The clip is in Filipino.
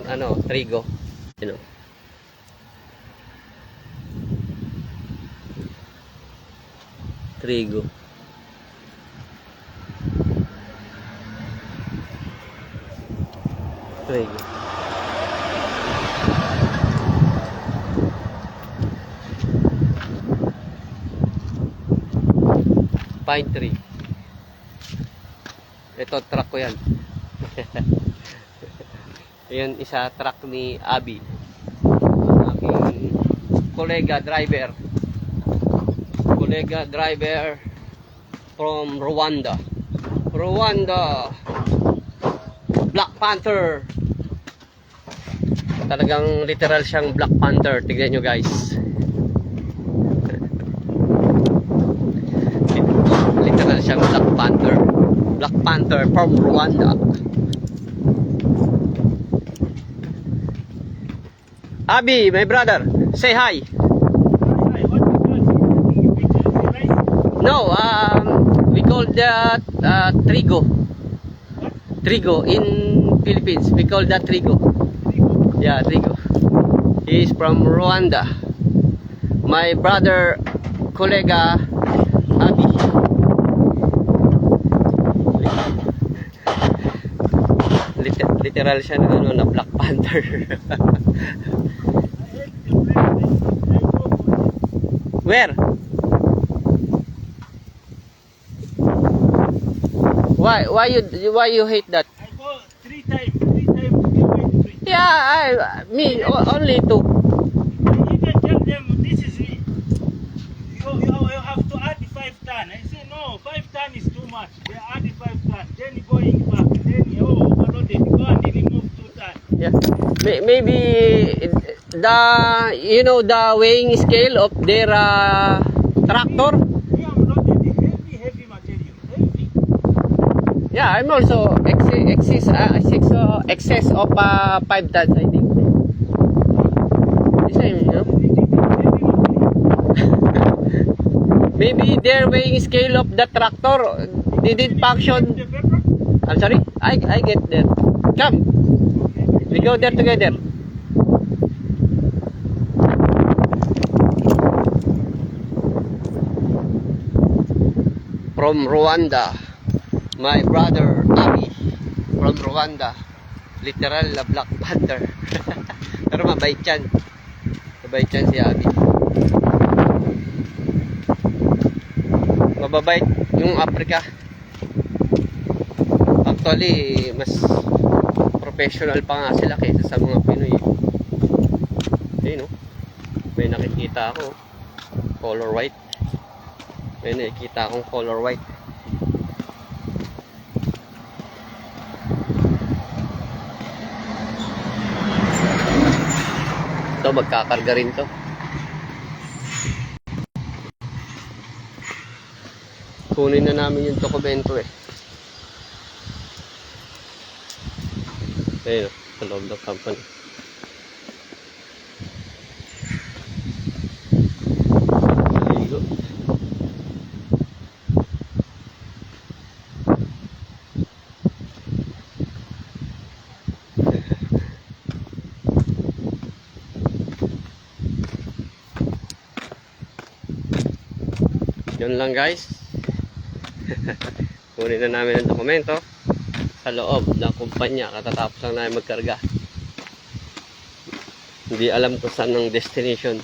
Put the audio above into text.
ano, trigo. You know. Trigo. Trigo. Pine tree. Ito, truck ko yan. Yan, isa truck ni Abby. Aking kolega driver. Kolega driver from Rwanda. Rwanda. Black Panther. Talagang literal siyang Black Panther. Tignan nyo guys. Literal siyang Black Panther. Black Panther from Rwanda. Abi, my brother, say hi. Hi, what you doing? No, we call that trigo. Trigo in Philippines. We call that trigo. Yeah, trigo. He is from Rwanda. My brother, kolega, Abi. Literal siya ng ano, na Black Panther. Where? Why you hate that? I go three times to give away the free. Yeah, me only two. I even tell them this is me. You have to add 5 ton. I say no, 5 ton is too much. They add 5 ton. Then going back. Then overloaded. Go and remove 2 ton. Yeah. Maybe the weighing scale of their tractor. We have loaded heavy material. Heavy. Yeah, I'm also excess of 5 tons, I think. The same, you know? Maybe their weighing scale of the tractor didn't function. The paper? I'm sorry, I get there. Come, we go there together. From Rwanda, my brother Abi from Rwanda, literal na Black Panther. Pero mabait yan. Mabait yan si Abi. Mababait yung Africa. Actually, mas professional pa nga sila kaysa sa mga Pinoy. Ayun, no? May nakikita ako color white. May nakikita akong color white. Ito, magkakarga rin to. Kunin na namin yung dokumento eh. Ayun, sa loob ng company. There you go. Yun lang guys. Kunin na namin ang dokumento sa loob ng kumpanya. Katatapos lang namin magkarga. Hindi alam kung saan ang destination.